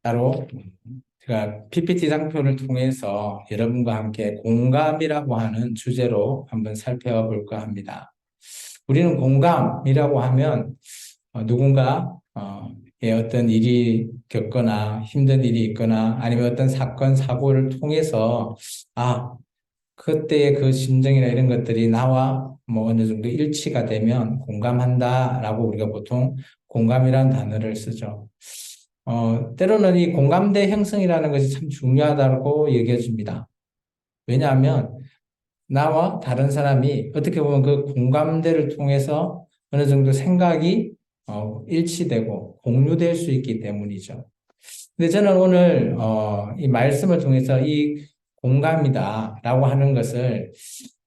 따로 제가 PPT 장표를 통해서 여러분과 함께 공감이라고 하는 주제로 한번 살펴볼까 합니다. 우리는 공감이라고 하면 누군가 어떤 일이 겪거나 힘든 일이 있거나 아니면 어떤 사건, 사고를 통해서 그때의 그 심정이나 이런 것들이 나와 뭐 어느 정도 일치가 되면 공감한다라고 우리가 보통 공감이라는 단어를 쓰죠. 때로는 이 공감대 형성이라는 것이 참 중요하다고 얘기해 줍니다. 왜냐하면 나와 다른 사람이 어떻게 보면 그 공감대를 통해서 어느 정도 생각이 일치되고 공유될 수 있기 때문이죠. 근데 저는 오늘 이 말씀을 통해서 이 공감이다라고 하는 것을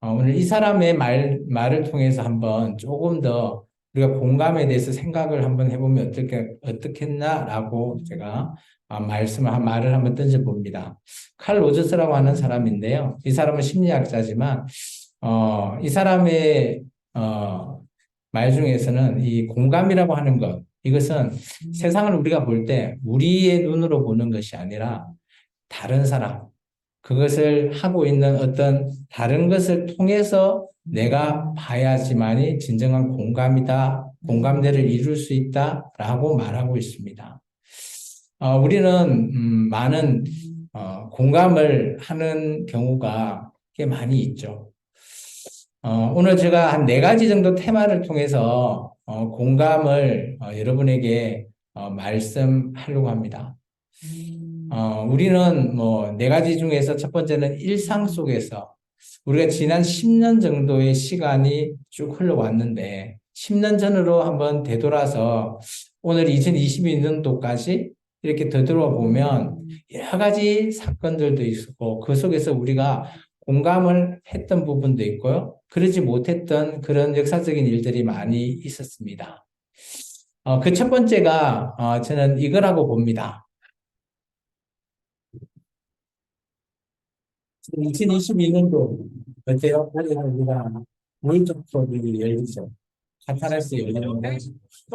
오늘 이 사람의 말을 통해서 한번 조금 더 우리가 공감에 대해서 생각을 한번 해보면 어떻겠나라고 제가 말을 한번 던져봅니다. 칼 로저스라고 하는 사람인데요. 이 사람은 심리학자지만 이 사람의 말 중에서는 이 공감이라고 하는 것, 이것은 세상을 우리가 볼 때 우리의 눈으로 보는 것이 아니라 다른 사람, 그것을 하고 있는 어떤 다른 것을 통해서 내가 봐야지만이 진정한 공감대를 이룰 수 있다라고 말하고 있습니다. 우리는 많은 공감을 하는 경우가 꽤 많이 있죠. 오늘 제가 한 4가지 정도 테마를 통해서 공감을 여러분에게 말씀하려고 합니다. 우리는 뭐 4가지 중에서 첫 번째는 일상 속에서 우리가 지난 10년 정도의 시간이 쭉 흘러왔는데 10년 전으로 한번 되돌아서 오늘 2022년도까지 이렇게 되돌아보면 여러 가지 사건들도 있었고 그 속에서 우리가 공감을 했던 부분도 있고요. 그러지 못했던 그런 역사적인 일들이 많이 있었습니다. 그 첫 번째가 저는 이거라고 봅니다. 2022년도 어때요? 올해 우리가 월드컵이 열리죠. 카타르에서 열리는데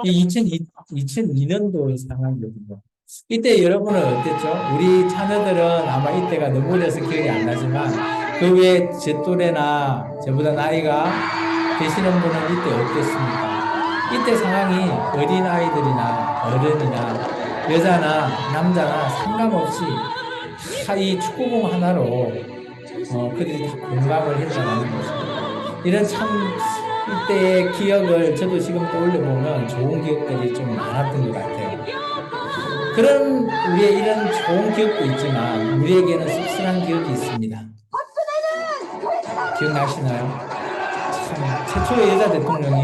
이 2002년도의 상황이거든요. 이때 여러분은 어땠죠? 우리 자녀들은 아마 이때가 너무 어려서 기억이 안 나지만 그 외에 제 또래나 저보다 나이가 되시는 분은 이때 어땠습니까? 이때 상황이 어린아이들이나 어른이나 여자나 남자나 상관없이 이 축구공 하나로 그들이 다 공감을 했다는 것입니다. 이런 참 이때의 기억을 저도 지금 떠올려보면 좋은 기억들이 좀 많았던 것 같아요. 그런 우리의 이런 좋은 기억도 있지만 우리에게는 씁쓸한 기억이 있습니다. 기억나시나요? 참 최초의 여자 대통령이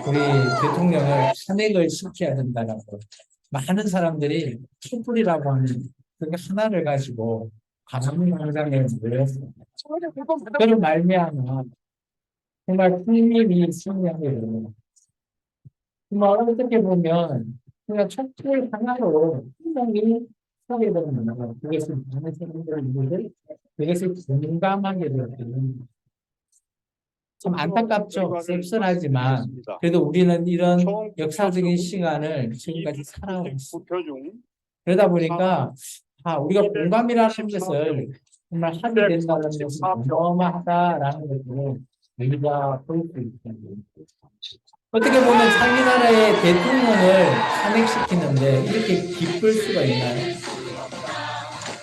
우리 대통령을 탄핵을 시켜야 된다라고 많은 사람들이 촛불이라고 하는 그 하나를 가지고 광화문광장에 모였습니다. 그런 말미암아 정말 국민이 승리하게 됩니다. 정말 어떻게 보면 그냥 촛불 하나로 분명히 서게 되는 거예요. 그것을 많은 사람들이 그것을 공감하게 되는 참 안타깝죠. 씁쓸하지만 그래도 우리는 이런 역사적인 시간을 지금까지 살아왔습니다. 그러다 보니까 우리가 공감이라는 것을 정말 하게 된다는 것이 어마어마하다라는 것을 우리가 볼 수 있습니다. 어떻게 보면 자기 나라의 대통령을 탄핵시키는데 이렇게 기쁠 수가 있나요?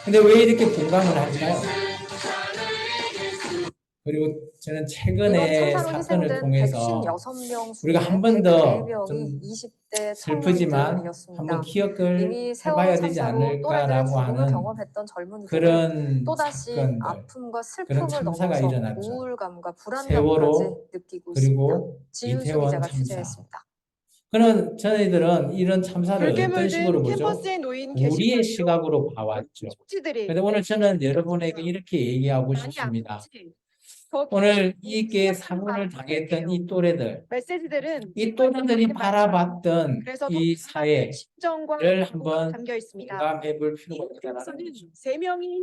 근데 왜 이렇게 공감을 할까요? 그리고 저는 최근에 사건을 통해서 우리가 한 번 더 좀 슬프지만 한번 기억을 해봐야 되지 않을까라고 하는 그런 사건들, 그런 참사가 일어났죠. 세월호 그리고 이태원 참사. 그런 저희들은 이런 참사를 어떤 식으로 보죠? 우리의 시각으로 봐왔죠. 그런데 오늘 저는 여러분에게 이렇게 얘기하고 싶습니다. 오늘 이게 사고를 당했던 이 또래들, 이 또래들이 바라봤던 이 사회를 한번 공감해 볼 필요가 있다는 거죠.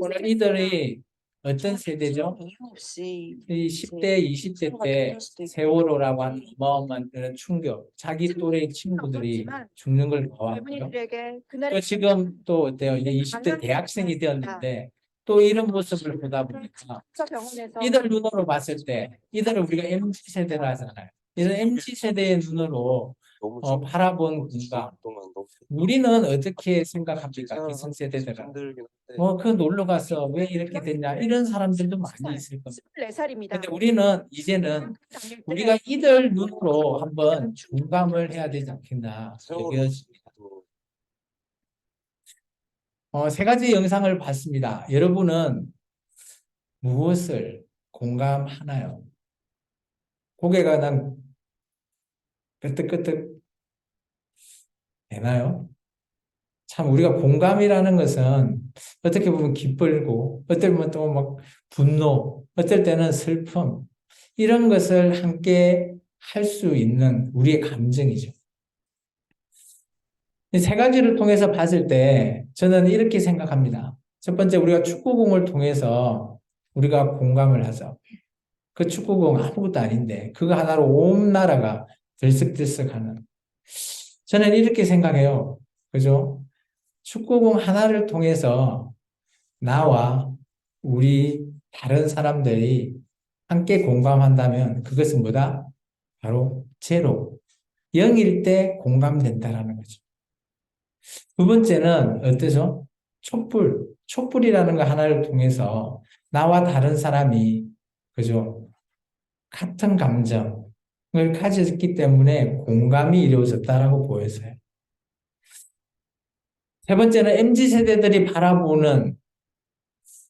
오늘 이들이 어떤 세대죠? 이유 없이 이 이제 10대, 20대 스스로가 때 힘들 수도 있고 세월호라고 하는 어마어마한 그런 충격, 자기 또래 친구들이 없었지만 죽는 걸 봐왔고요. 젊은이들에게 또 그날의 지금 또 어때요? 이제 20대 대학생이 되었는데 또 이런 모습을 보다 보니까 병원에서 이들 눈으로 봤을 때 이들은 우리가 MZ세대라 하잖아요. 이런 MZ세대의 눈으로 바라본 공감. 우리는 어떻게 생각합니까? 기성세대들은. 그 놀러 가서 왜 이렇게 됐냐? 이런 사람들도 많이 있을 겁니다. 24살입니다. 근데 우리는 이제는 우리가 이들 눈으로 한번 공감을 해야 되지 않겠나 여겨집니다. 세 가지 영상을 봤습니다. 여러분은 무엇을 공감하나요? 고개가 난 끄덕끄덕 되나요? 참 우리가 공감이라는 것은 어떻게 보면 기쁘고 어떨 때는 또 막 분노, 어떨 때는 슬픔 이런 것을 함께 할 수 있는 우리의 감정이죠. 이 세 가지를 통해서 봤을 때 저는 이렇게 생각합니다. 첫 번째 우리가 축구공을 통해서 우리가 공감을 하죠. 그 축구공 아무것도 아닌데 그거 하나로 온 나라가 들썩들썩하는 저는 이렇게 생각해요. 그죠? 축구공 하나를 통해서 나와 우리 다른 사람들이 함께 공감한다면 그것은 뭐다? 바로 제로. 0일 때 공감된다라는 거죠. 두 번째는 어때서? 촛불. 촛불이라는 거 하나를 통해서 나와 다른 사람이 그죠? 같은 감정을 가졌기 때문에 공감이 이루어졌다라고 보여져요. 세 번째는 MZ세대들이 바라보는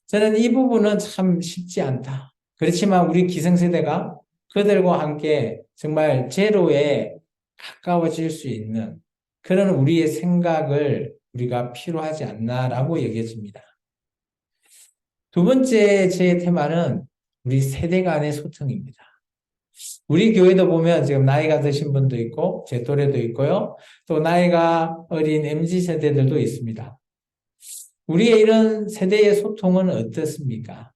저는 이 부분은 참 쉽지 않다. 그렇지만 우리 기성세대가 그들과 함께 정말 제로에 가까워질 수 있는 그런 우리의 생각을 우리가 필요하지 않나라고 여겨집니다. 두 번째 제 테마는 우리 세대 간의 소통입니다. 우리 교회도 보면 지금 나이가 드신 분도 있고 제 또래도 있고요. 또 나이가 어린 MZ세대들도 있습니다. 우리의 이런 세대의 소통은 어떻습니까?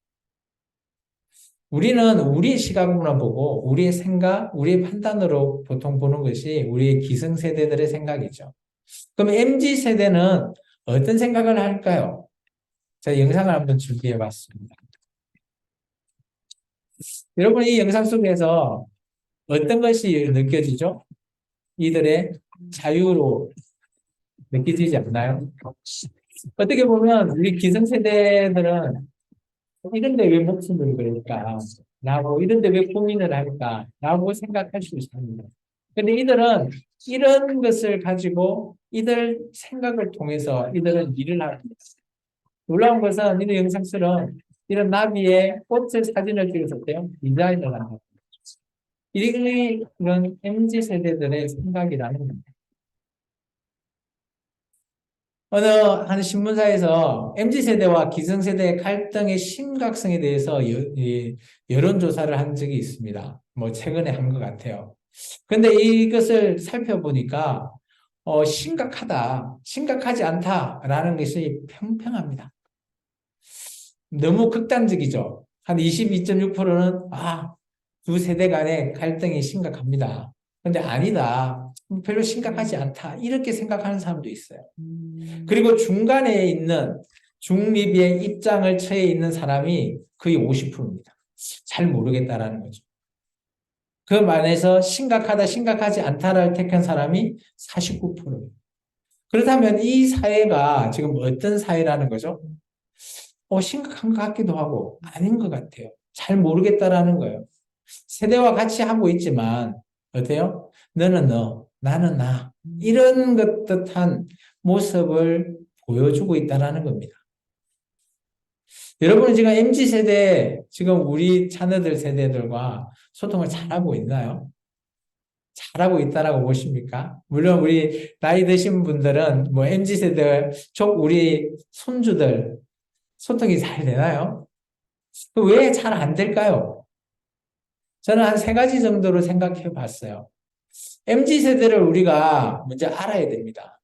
우리는 우리의 시각으로만 보고 우리의 생각, 우리의 판단으로 보통 보는 것이 우리의 기성세대들의 생각이죠. 그럼 MZ세대는 어떤 생각을 할까요? 제가 영상을 한번 준비해 봤습니다. 여러분 이 영상 속에서 어떤 것이 느껴지죠? 이들의 자유로 느껴지지 않나요? 어떻게 보면 우리 기성세대들은 이런데 왜 목숨을 걸까? 라고 이런데 왜 고민을 할까? 라고 생각할 수 있습니다. 근데 이들은 이런 것을 가지고 이들 생각을 통해서 이들은 일을 합니다. 놀라운 것은 이런 영상처럼 이런 나비의 꽃을 사진을 찍어서 어때요? 디자인을 합니다. 이런 MZ 세대들의 생각이라는 겁니다. 어느 한 신문사에서 MZ세대와 기성세대의 갈등의 심각성에 대해서 여론조사를 한 적이 있습니다. 뭐 최근에 한 것 같아요. 근데 이것을 살펴보니까 심각하다, 심각하지 않다라는 것이 평평합니다. 너무 극단적이죠. 한 22.6%는 두 세대 간의 갈등이 심각합니다. 근데 아니다. 별로 심각하지 않다. 이렇게 생각하는 사람도 있어요. 그리고 중간에 있는 중립의 입장을 처해 있는 사람이 거의 50%입니다. 잘 모르겠다라는 거죠. 그 안에서 심각하다, 심각하지 않다를 택한 사람이 49%예요. 그렇다면 이 사회가 지금 어떤 사회라는 거죠? 심각한 것 같기도 하고 아닌 것 같아요. 잘 모르겠다라는 거예요. 세대와 같이 하고 있지만 어때요? 너는 너, 나는 나 이런 것 듯한 모습을 보여주고 있다는 겁니다. 여러분은 지금 MZ세대, 지금 우리 자녀들 세대들과 소통을 잘하고 있나요? 잘하고 있다라고 보십니까? 물론 우리 나이 드신 분들은 뭐 MZ세대, 우리 손주들 소통이 잘 되나요? 왜 잘 안 될까요? 저는 한 세 가지 정도로 생각해 봤어요. MZ세대를 우리가 먼저 알아야 됩니다.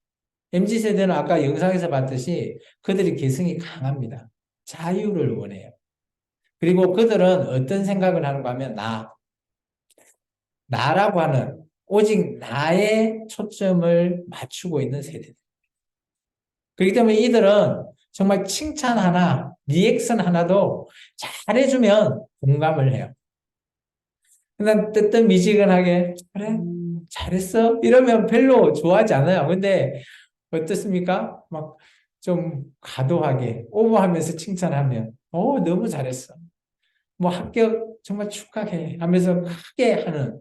MZ세대는 아까 영상에서 봤듯이 그들이 개성이 강합니다. 자유를 원해요. 그리고 그들은 어떤 생각을 하는가 하면 나라고 하는 오직 나의 초점을 맞추고 있는 세대. 그렇기 때문에 이들은 정말 칭찬 하나, 리액션 하나도 잘해주면 공감을 해요. 그냥 뜨뜻미지근하게 그래 잘했어 이러면 별로 좋아하지 않아요. 근데 어떻습니까? 막 좀 과도하게 오버하면서 칭찬하면 너무 잘했어. 뭐 합격 정말 축하해 하면서 크게 하는.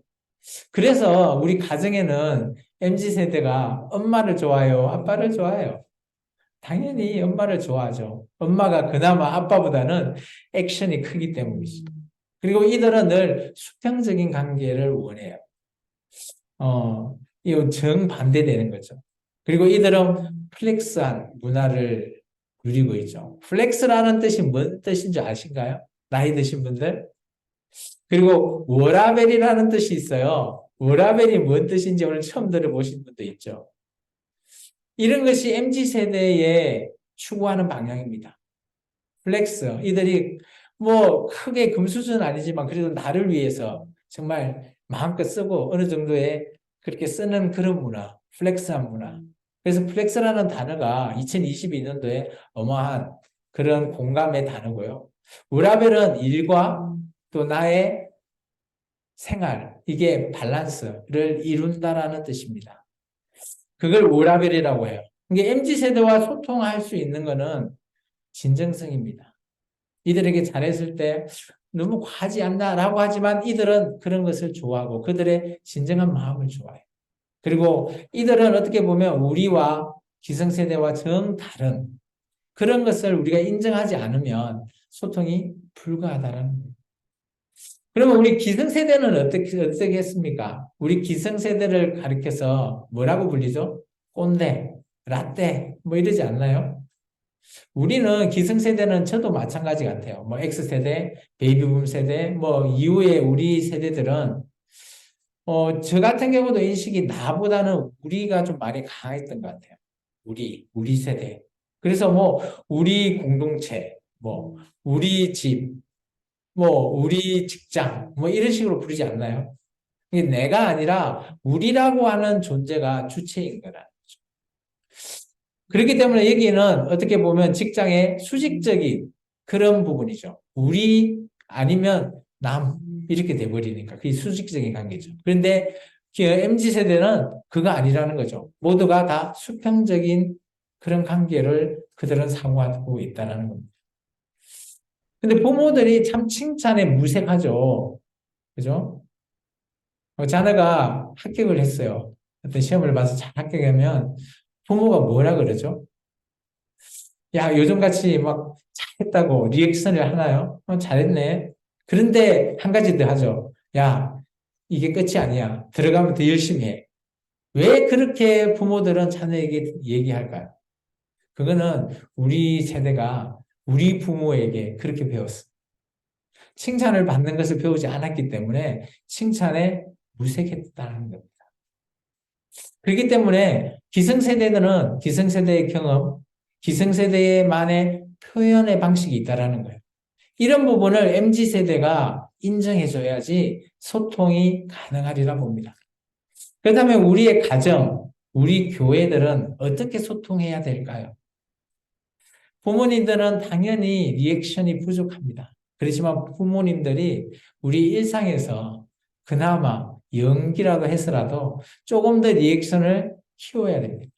그래서 우리 가정에는 MZ세대가 엄마를 좋아해요, 아빠를 좋아해요? 당연히 엄마를 좋아하죠. 엄마가 그나마 아빠보다는 액션이 크기 때문이죠. 그리고 이들은 늘 수평적인 관계를 원해요. 이거 정반대되는 거죠. 그리고 이들은 플렉스한 문화를 누리고 있죠. 플렉스라는 뜻이 뭔 뜻인지 아신가요? 나이 드신 분들? 그리고 워라벨이라는 뜻이 있어요. 워라벨이 뭔 뜻인지 오늘 처음 들어보신 분도 있죠. 이런 것이 MZ세대에 추구하는 방향입니다. 플렉스. 이들이 뭐 크게 금수저는 아니지만 그래도 나를 위해서 정말 마음껏 쓰고 어느 정도의 그렇게 쓰는 그런 문화, 플렉스한 문화. 그래서 플렉스라는 단어가 2022년도에 어마한 그런 공감의 단어고요. 우라벨은 일과 또 나의 생활, 이게 밸런스를 이룬다라는 뜻입니다. 그걸 우라벨이라고 해요. 이게 MZ세대와 소통할 수 있는 거는 진정성입니다. 이들에게 잘했을 때 너무 과하지 않나라고 하지만 이들은 그런 것을 좋아하고 그들의 진정한 마음을 좋아해요. 그리고 이들은 어떻게 보면 우리와 기성세대와 정 다른 그런 것을 우리가 인정하지 않으면 소통이 불가하다는 거예요. 그러면 우리 기성세대는 어떻게 했습니까? 우리 기성세대를 가리켜서 뭐라고 불리죠? 꼰대, 라떼, 뭐 이러지 않나요? 우리는 기성세대는 저도 마찬가지 같아요. 뭐 X세대, 베이비붐 세대, 뭐 이후에 우리 세대들은 저 같은 경우도 인식이 나보다는 우리가 좀 많이 강했던 것 같아요. 우리 세대. 그래서 뭐 우리 공동체, 뭐 우리 집, 뭐 우리 직장, 뭐 이런 식으로 부르지 않나요? 이게 내가 아니라 우리라고 하는 존재가 주체인 거라. 그렇기 때문에 여기는 어떻게 보면 직장의 수직적인 그런 부분이죠. 우리 아니면 남 이렇게 돼버리니까 그게 수직적인 관계죠. 그런데 MZ세대는 그거 아니라는 거죠. 모두가 다 수평적인 그런 관계를 그들은 상호하고 있다는 겁니다. 근데 부모들이 참 칭찬에 무색하죠. 그죠? 자녀가 합격을 했어요. 어떤 시험을 봐서 잘 합격하면 부모가 뭐라 그러죠? 야, 요즘같이 막 잘했다고 리액션을 하나요? 잘했네. 그런데 한 가지 더 하죠. 야, 이게 끝이 아니야. 들어가면 더 열심히 해. 왜 그렇게 부모들은 자녀에게 얘기할까요? 그거는 우리 세대가 우리 부모에게 그렇게 배웠어. 칭찬을 받는 것을 배우지 않았기 때문에 칭찬에 무색했다는 겁니다. 그렇기 때문에 기성세대들은 기성세대의 경험, 기성세대만의 표현의 방식이 있다라는 거예요. 이런 부분을 MZ세대가 인정해줘야지 소통이 가능하리라 봅니다. 그렇다면 우리의 가정, 우리 교회들은 어떻게 소통해야 될까요? 부모님들은 당연히 리액션이 부족합니다. 그렇지만 부모님들이 우리 일상에서 그나마 연기라도 해서라도 조금 더 리액션을 키워야 됩니다.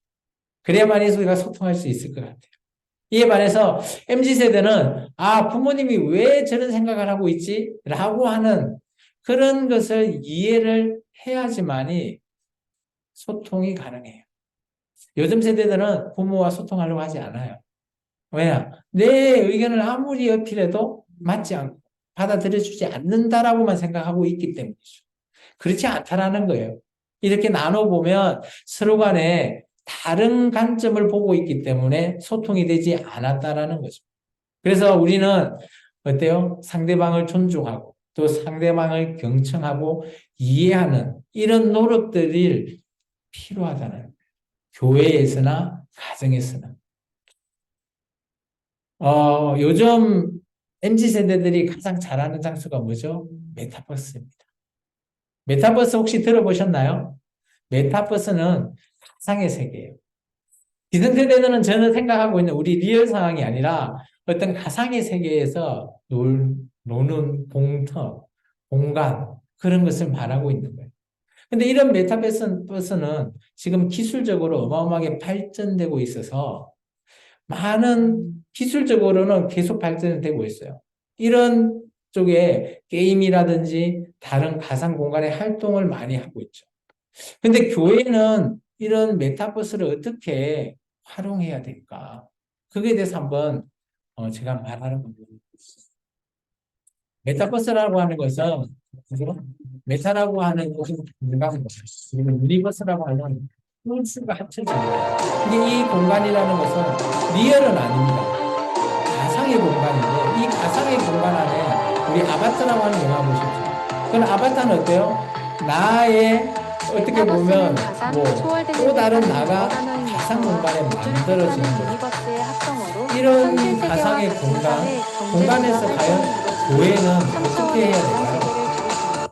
그래야만이 우리가 소통할 수 있을 것 같아요. 이에 반해서 MZ세대는 부모님이 왜 저런 생각을 하고 있지? 라고 하는 그런 것을 이해를 해야지만이 소통이 가능해요. 요즘 세대들은 부모와 소통하려고 하지 않아요. 왜냐? 내 의견을 아무리 어필해도 맞지 않고 받아들여주지 않는다라고만 생각하고 있기 때문이죠. 그렇지 않다라는 거예요. 이렇게 나눠보면 서로 간에 다른 관점을 보고 있기 때문에 소통이 되지 않았다라는 거죠. 그래서 우리는 어때요? 상대방을 존중하고 또 상대방을 경청하고 이해하는 이런 노력들이 필요하다는 거예요. 교회에서나 가정에서나. 요즘 MZ 세대들이 가장 잘하는 장소가 뭐죠? 메타버스입니다. 메타버스 혹시 들어보셨나요? 메타버스는 가상의 세계예요. 기성세대들은 저는 생각하고 있는 우리 리얼 상황이 아니라 어떤 가상의 세계에서 노는 공터, 공간, 그런 것을 말하고 있는 거예요. 근데 이런 메타버스는 지금 기술적으로 어마어마하게 발전되고 있어서 많은 기술적으로는 계속 발전되고 있어요. 이런 쪽에 게임이라든지 다른 가상 공간의 활동을 많이 하고 있죠. 근데 교회는 이런 메타버스를 어떻게 활용해야 될까? 그거에 대해서 한번 제가 말하는 겁니다. 메타버스라고 하는 것은 그죠? 메타라고 하는 것은 공간, 그리고 유니버스라고 하는 홀수가 합쳐집니다. 근데 이 공간이라는 것은 리얼은 아닙니다. 가상의 공간인데 이 가상의 공간 안에 우리 아바타라고 하는 영화 보셨죠? 그럼 아바타는 어때요? 나의 어떻게 보면 뭐 또 다른 나가 가상 공간에 만들어지는 거죠. 이런 가상의 공간에서 과연 교회는 어떻게 해야 될까요?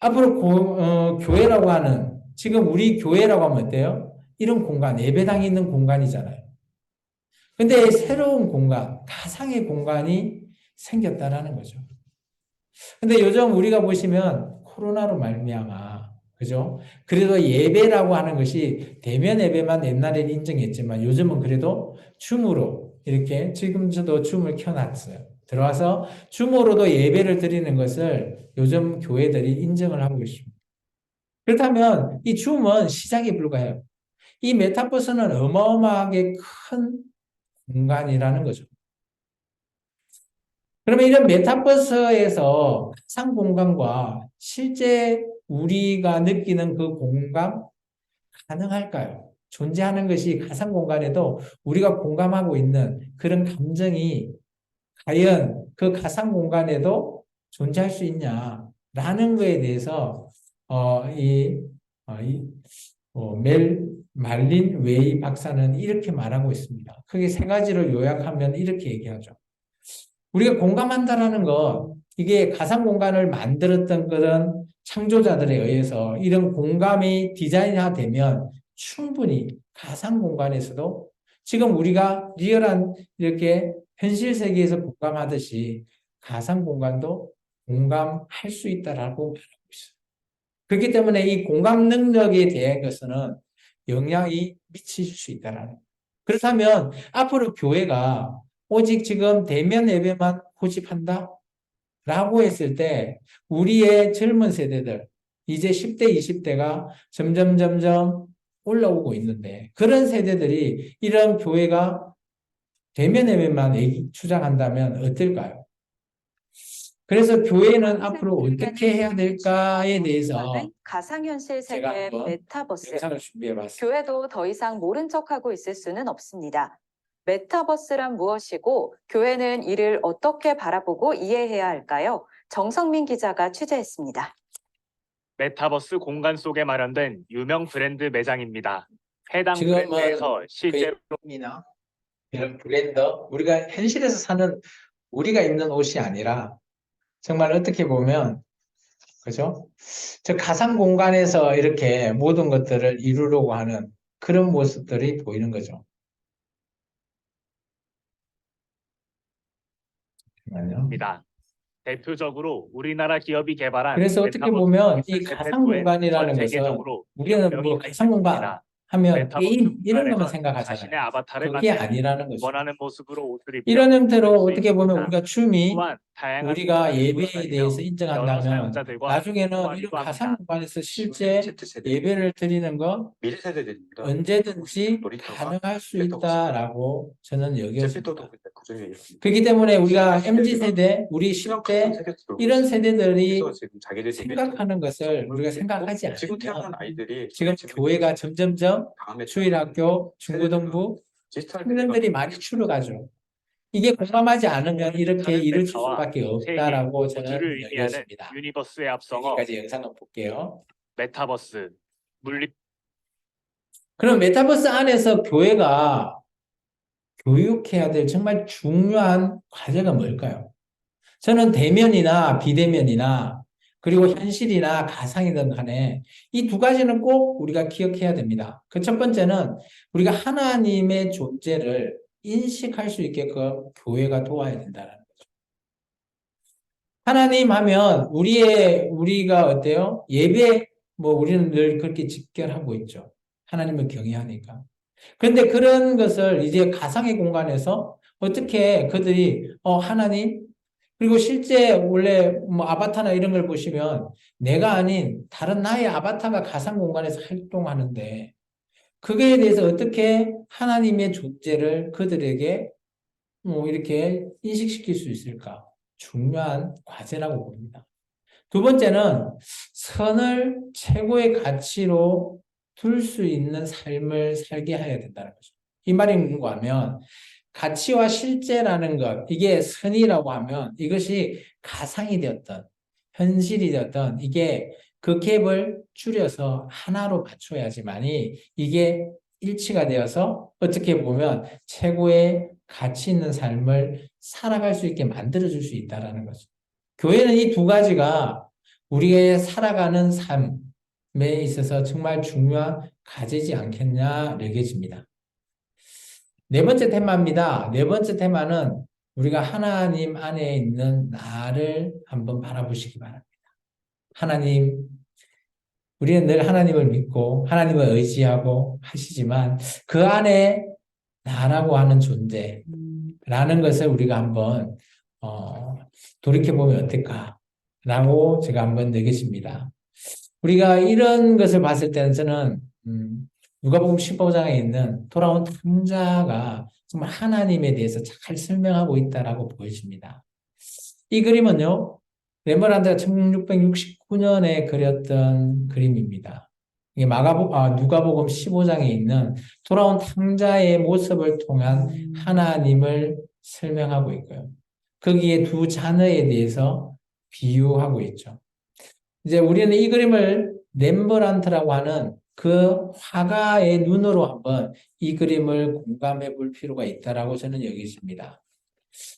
앞으로 교회라고 하는 지금 우리 교회라고 하면 어때요? 이런 공간, 예배당이 있는 공간이잖아요. 근데 새로운 공간, 가상의 공간이 생겼다라는 거죠. 근데 요즘 우리가 보시면 코로나로 말미암아 그죠? 그래도 예배라고 하는 것이 대면 예배만 옛날에는 인정했지만 요즘은 그래도 줌으로 이렇게 지금 저도 줌을 켜놨어요. 들어와서 줌으로도 예배를 드리는 것을 요즘 교회들이 인정을 하고 있습니다. 그렇다면 이 줌은 시작에 불과해요. 이 메타버스는 어마어마하게 큰 공간이라는 거죠. 그러면 이런 메타버스에서 가상 공간과 실제 우리가 느끼는 그 공감 가능할까요? 존재하는 것이 가상 공간에도 우리가 공감하고 있는 그런 감정이 과연 그 가상 공간에도 존재할 수 있냐라는 거에 대해서 어, 이, 말린 웨이 박사는 이렇게 말하고 있습니다. 크게 세 가지를 요약하면 이렇게 얘기하죠. 우리가 공감한다라는 것, 이게 가상 공간을 만들었던 그런 창조자들에 의해서 이런 공감이 디자인화되면 충분히 가상 공간에서도 지금 우리가 리얼한 이렇게 현실 세계에서 공감하듯이 가상 공간도 공감할 수 있다라고 말하고 있어요. 그렇기 때문에 이 공감 능력에 대한 것은 영향이 미칠 수 있다라는 거예요. 그렇다면 앞으로 교회가 오직 지금 대면 예배만 고집한다? 라고 했을 때 우리의 젊은 세대들, 이제 10대, 20대가 점점 올라오고 있는데 그런 세대들이 이런 교회가 대면 예배만 주장한다면 어떨까요? 그래서 교회는 앞으로 어떻게 해야 될까에 대해서 가상현실 제가 세계 한번 메타버스. 영상을 준비해봤습니다. 교회도 더 이상 모른 척하고 있을 수는 없습니다. 메타버스란 무엇이고 교회는 이를 어떻게 바라보고 이해해야 할까요? 정성민 기자가 취재했습니다. 메타버스 공간 속에 마련된 유명 브랜드 매장입니다. 해당 지금은 브랜드에서 실제로 이나 이런 브랜드, 우리가 현실에서 사는 우리가 입는 옷이 아니라 정말 어떻게 보면 그죠? 저 가상 공간에서 이렇게 모든 것들을 이루려고 하는 그런 모습들이 보이는 거죠. 잠깐만요. 입니다. 대표적으로 우리나라 기업이 개발한 그래서 어떻게 메타버스 보면 이 서비스 가상 제페토엔 공간이라는 전 것은 세계적으로 우리는 명이 뭐 가상 공간 있습니다. 하면 메타버스 게임 이런 것만 공간에선 생각하잖아요. 자신의 아바타를 그게 만들고 아니라는 거죠. 원하는 모습으로 옷을 입혀 이런 형태로 쓸수 어떻게 보면 있습니다. 우리가 춤이 또한 다양한 우리가 공간을 예배에 돌아다니며 대해서 여러 인정한다면 사용자들과 나중에는 이런 통화하기도 가상 합니다. 공간에서 실제 예배를 드리는 거 미래 세대들입니다. 언제든지 놀이터가 가능할 수 메타버스가 있다라고 저는 여겼습니다. 제페토도 그중에 있습니다. 그렇기 때문에 우리가 시각 MZ세대, 우리 시각 10대 세계에서 놀고 이런 있습니다. 세대들이 그래서 지금 자기들 생각하는 것을 우리가 생각하지 지금 태어난 않으면 아이들이 지금 교회가 점점점 다음에 주일학교, 중고등부 디지털 청년들이 많이 줄어가죠. 이게 공감하지 않으면 이렇게 이루어질 수밖에 없다라고 저는 우주를 의미하는 여겼습니다. 유니버스에 앞서서 여기까지 영상을 볼게요. 메타버스, 물리 그럼 메타버스 안에서 교육해야 될 정말 중요한 과제가 뭘까요? 저는 대면이나 비대면이나 그리고 현실이나 가상이든 간에 이 두 가지는 꼭 우리가 기억해야 됩니다. 그 첫 번째는 우리가 하나님의 존재를 인식할 수 있게끔 교회가 도와야 된다는 거죠. 하나님 하면 우리가 어때요? 예배, 우리는 늘 그렇게 직결하고 있죠. 하나님을 경외하니까. 그런데 그런 것을 이제 가상의 공간에서 어떻게 그들이, 하나님, 그리고 실제 원래 아바타나 이런 걸 보시면 내가 아닌 다른 나의 아바타가 가상 공간에서 활동하는데 그거에 대해서 어떻게 하나님의 존재를 그들에게 이렇게 인식시킬 수 있을까? 중요한 과제라고 봅니다. 두 번째는 선을 최고의 가치로 둘 수 있는 삶을 살게 해야 된다는 거죠. 이 말이 뭔가 하면 가치와 실제라는 것, 이게 선이라고 하면 이것이 가상이 되었던 현실이 되었던 이게 그 갭을 줄여서 하나로 맞춰야지만이 이게 일치가 되어서 어떻게 보면 최고의 가치 있는 삶을 살아갈 수 있게 만들어줄 수 있다는 거죠. 교회는 이 두 가지가 우리의 살아가는 삶에 있어서 정말 중요한 과제지 않겠냐 여겨집니다. 네 번째 테마입니다. 네 번째 테마는 우리가 하나님 안에 있는 나를 한번 바라보시기 바랍니다. 하나님, 우리는 늘 하나님을 믿고 하나님을 의지하고 하시지만 그 안에 나라고 하는 존재라는 것을 우리가 한번 돌이켜보면 어떨까라고 제가 한번 느꼈습니다. 우리가 이런 것을 봤을 때는 저는 누가복음 15장에 있는 돌아온 탕자가 정말 하나님에 대해서 잘 설명하고 있다라고 보여집니다. 이 그림은요, 레므란트가 1669년에 그렸던 그림입니다. 이게 누가복음 15장에 있는 돌아온 탕자의 모습을 통한 하나님을 설명하고 있고요. 거기에 두 자녀에 대해서 비유하고 있죠. 이제 우리는 이 그림을 렘브란트라고 하는 그 화가의 눈으로 한번 이 그림을 공감해 볼 필요가 있다라고 저는 여기십니다.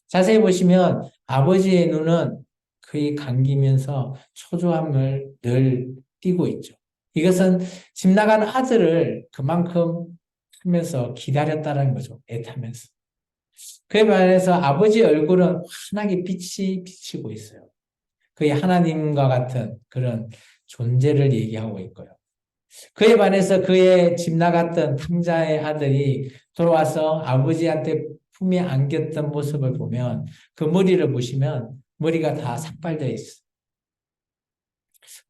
자세히 보시면 아버지의 눈은 그의 감기면서 초조함을 늘 띠고 있죠. 이것은 집 나간 아들을 그만큼 하면서 기다렸다는 거죠. 애타면서. 그에 반해서 아버지의 얼굴은 환하게 빛이 비치고 있어요. 그의 하나님과 같은 그런 존재를 얘기하고 있고요. 그에 반해서 그의 집 나갔던 탕자의 아들이 돌아와서 아버지한테 품에 안겼던 모습을 보면 그 머리를 보시면 머리가 다 삭발되어 있어요.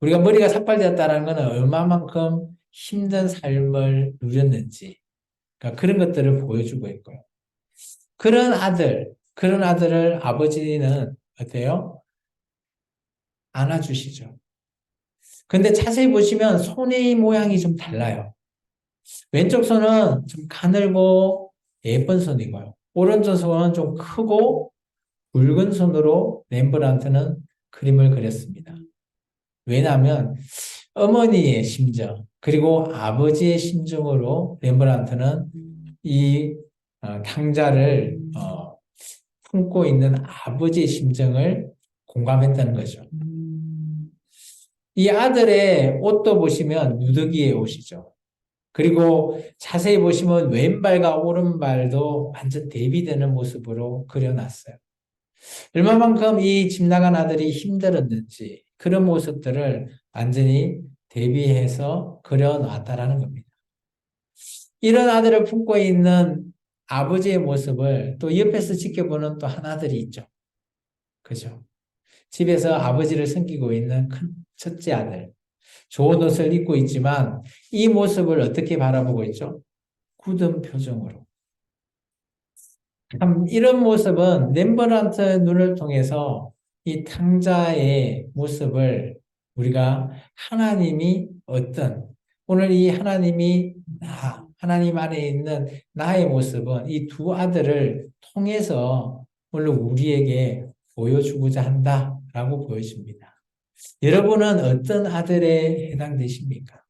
우리가 머리가 삭발되었다는 것은 얼마만큼 힘든 삶을 누렸는지 그러니까 그런 것들을 보여주고 있고요. 그런 아들을 아버지는 어때요? 안아주시죠. 근데 자세히 보시면 손의 모양이 좀 달라요. 왼쪽 손은 좀 가늘고 예쁜 손이고요. 오른쪽 손은 좀 크고 굵은 손으로 렘브란트는 그림을 그렸습니다. 왜냐하면 어머니의 심정 그리고 아버지의 심정으로 렘브란트는 이 탕자를 품고 있는 아버지의 심정을 공감했다는 거죠. 이 아들의 옷도 보시면 누더기의 옷이죠. 그리고 자세히 보시면 왼발과 오른발도 완전 대비되는 모습으로 그려놨어요. 얼마만큼 이 집 나간 아들이 힘들었는지 그런 모습들을 완전히 대비해서 그려놨다라는 겁니다. 이런 아들을 품고 있는 아버지의 모습을 또 옆에서 지켜보는 또 한 아들이 있죠. 그죠? 집에서 아버지를 섬기고 있는 큰 첫째 아들. 좋은 옷을 입고 있지만 이 모습을 어떻게 바라보고 있죠? 굳은 표정으로. 참 이런 모습은 렘브란트 눈을 통해서 이 탕자의 모습을 우리가 하나님이 오늘 이 하나님이 하나님 안에 있는 나의 모습은 이 두 아들을 통해서 오늘 우리에게 보여주고자 한다라고 보여집니다. 여러분은 어떤 아들에 해당되십니까?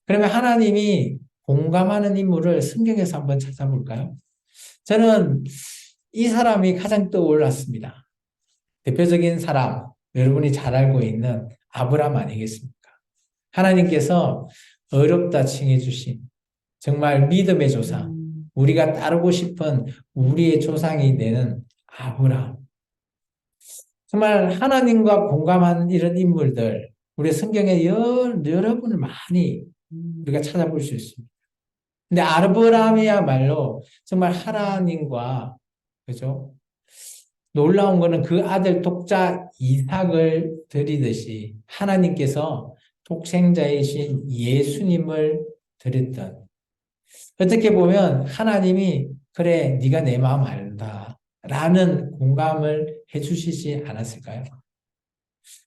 그러면 하나님이 공감하는 인물을 성경에서 한번 찾아볼까요? 저는 이 사람이 가장 떠올랐습니다. 대표적인 사람, 여러분이 잘 알고 있는 아브라함 아니겠습니까? 하나님께서 어렵다 칭해 주신 정말 믿음의 조상, 우리가 따르고 싶은 우리의 조상이 되는 아브라함. 정말 하나님과 공감하는 이런 인물들, 우리 성경에 여러 분을 많이 우리가 찾아볼 수 있습니다. 근데 아브라함이야말로 정말 하나님과, 그죠? 놀라운 거는 그 아들 독자 이삭을 드리듯이 하나님께서 독생자이신 예수님을 드렸던, 어떻게 보면 하나님이 그래 네가 내 마음 안다 라는 공감을 해주시지 않았을까요?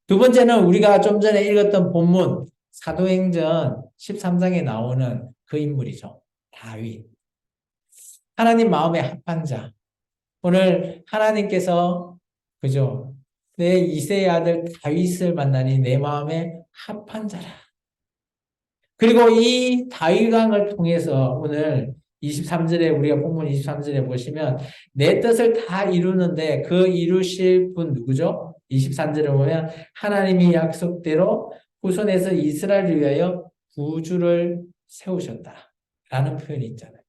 두 번째는 우리가 좀 전에 읽었던 본문 사도행전 13장에 나오는 그 인물이죠. 다윗. 하나님 마음에 합한 자. 오늘 하나님께서, 그죠? 내 이세의 아들 다윗을 만나니 내 마음에 합한 자라. 그리고 이 다윗 왕을 통해서 오늘 23절에 우리가 본문 23절에 보시면 내 뜻을 다 이루는데 그 이루실 분 누구죠? 23절에 보면 하나님이 약속대로 후손에서 이스라엘을 위하여 구주를 세우셨다 라는 표현이 있잖아요.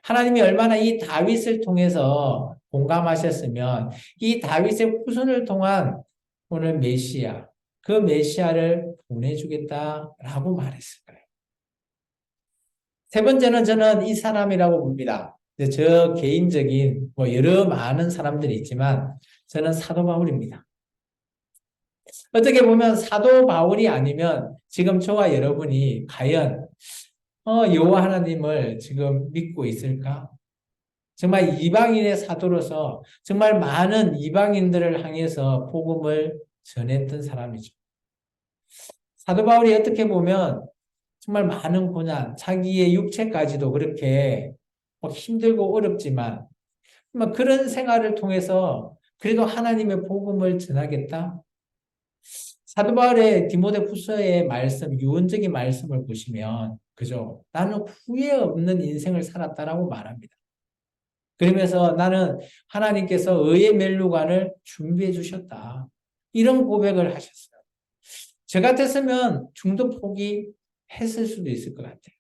하나님이 얼마나 이 다윗을 통해서 공감하셨으면 이 다윗의 후손을 통한 오늘 메시아, 그 메시아를 보내주겠다라고 말했을 거예요. 세 번째는 저는 이 사람이라고 봅니다. 저 개인적인 여러 많은 사람들이 있지만 저는 사도 바울입니다. 어떻게 보면 사도 바울이 아니면 지금 저와 여러분이 과연 여호와 하나님을 지금 믿고 있을까? 정말 이방인의 사도로서 정말 많은 이방인들을 향해서 복음을 전했던 사람이죠. 사도 바울이 어떻게 보면 정말 많은 고난, 자기의 육체까지도 그렇게 힘들고 어렵지만 그런 생활을 통해서 그래도 하나님의 복음을 전하겠다. 사도 바울의 디모데후서의 말씀, 유언적인 말씀을 보시면 그죠? 나는 후회 없는 인생을 살았다라고 말합니다. 그러면서 나는 하나님께서 의의 멸류관을 준비해 주셨다. 이런 고백을 하셨어요. 저 같았으면 중도 포기했을 수도 있을 것 같아요.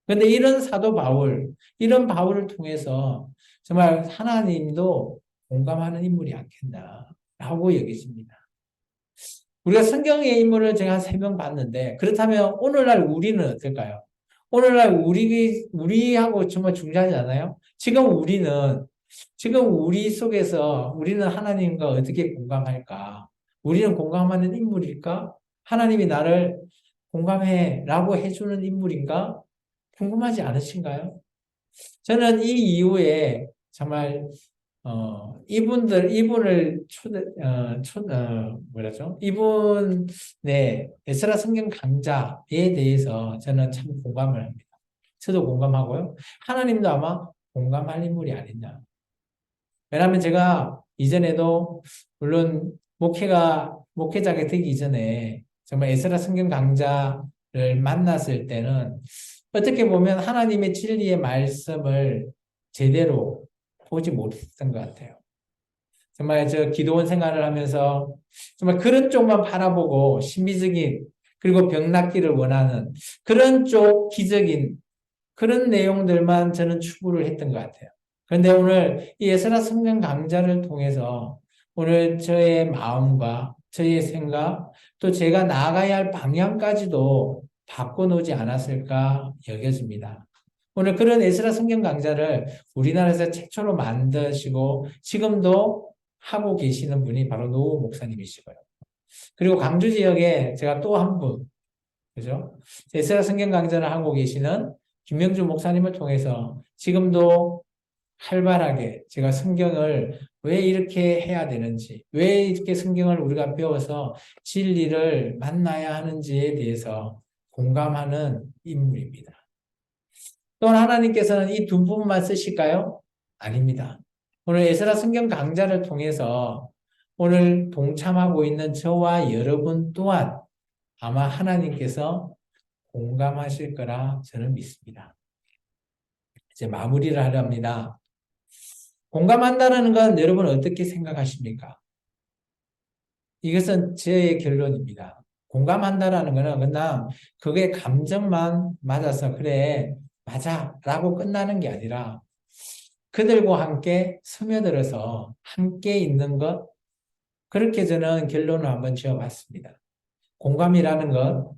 그런데 이런 사도 바울, 이런 바울을 통해서 정말 하나님도 공감하는 인물이 않겠나라고 여기십니다. 우리가 성경의 인물을 제가 한 3명 봤는데 그렇다면 오늘날 우리는 어떨까요? 오늘날 우리하고 정말 중요하지 않아요? 지금 우리 속에서 우리는 하나님과 어떻게 공감할까? 우리는 공감하는 인물일까? 하나님이 나를 공감해 라고 해주는 인물인가? 궁금하지 않으신가요? 저는 이 이후에 정말 이분을 에스라 성경 강자에 대해서 저는 참 공감을 합니다. 저도 공감하고요. 하나님도 아마 공감할 인물이 아니냐. 왜냐하면 제가 이전에도 물론 목회자가 되기 전에 정말 에스라 성경 강자를 만났을 때는 어떻게 보면 하나님의 진리의 말씀을 제대로 보지 못했던 것 같아요. 정말 저 기도원 생활을 하면서 정말 그런 쪽만 바라보고 신비적인 그리고 병낫기를 원하는 그런 쪽 기적인 그런 내용들만 저는 추구를 했던 것 같아요. 그런데 오늘 이 에스라 성경 강좌를 통해서 오늘 저의 마음과 저의 생각 또 제가 나아가야 할 방향까지도 바꿔놓지 않았을까 여겨집니다. 오늘 그런 에스라 성경 강좌를 우리나라에서 최초로 만드시고 지금도 하고 계시는 분이 바로 노 목사님이시고요. 그리고 광주 지역에 제가 또 한 분, 그죠? 에스라 성경 강좌를 하고 계시는 김명주 목사님을 통해서 지금도 활발하게 제가 성경을 왜 이렇게 해야 되는지, 왜 이렇게 성경을 우리가 배워서 진리를 만나야 하는지에 대해서 공감하는 인물입니다. 또한 하나님께서는 이 두 부분만 쓰실까요? 아닙니다. 오늘 에스라 성경 강좌를 통해서 오늘 동참하고 있는 저와 여러분 또한 아마 하나님께서 공감하실 거라 저는 믿습니다. 이제 마무리를 하려 합니다. 공감한다는 건 여러분 어떻게 생각하십니까? 이것은 제 결론입니다. 공감한다라는 거는 그냥 그게 감정만 맞아서 그래, 맞아 라고 끝나는 게 아니라 그들과 함께 스며들어서 함께 있는 것, 그렇게 저는 결론을 한번 지어봤습니다. 공감이라는 것,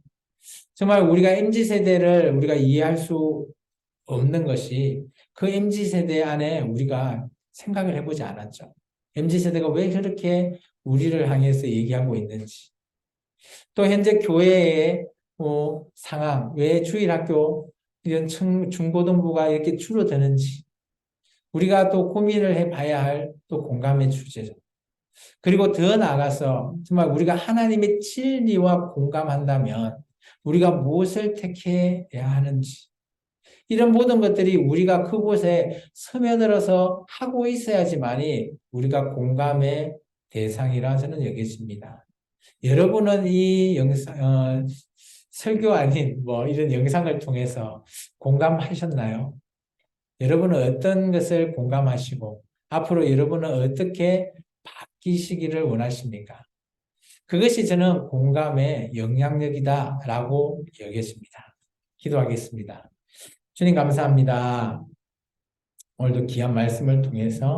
정말 우리가 MZ세대를 우리가 이해할 수 없는 것이 그 MZ세대 안에 우리가 생각을 해보지 않았죠. MZ세대가 왜 그렇게 우리를 향해서 얘기하고 있는지. 또 현재 교회의 상황, 왜 주일학교 이런 중고등부가 이렇게 줄어드는지 우리가 또 고민을 해봐야 할 또 공감의 주제죠. 그리고 더 나아가서 정말 우리가 하나님의 진리와 공감한다면 우리가 무엇을 택해야 하는지 이런 모든 것들이 우리가 그곳에 스며들어서 하고 있어야지만이 우리가 공감의 대상이라 저는 여겨집니다. 여러분은 이 설교 아닌 뭐 이런 영상을 통해서 공감하셨나요? 여러분은 어떤 것을 공감하시고 앞으로 여러분은 어떻게 바뀌시기를 원하십니까? 그것이 저는 공감의 영향력이다라고 여겼습니다. 기도하겠습니다. 주님 감사합니다. 오늘도 귀한 말씀을 통해서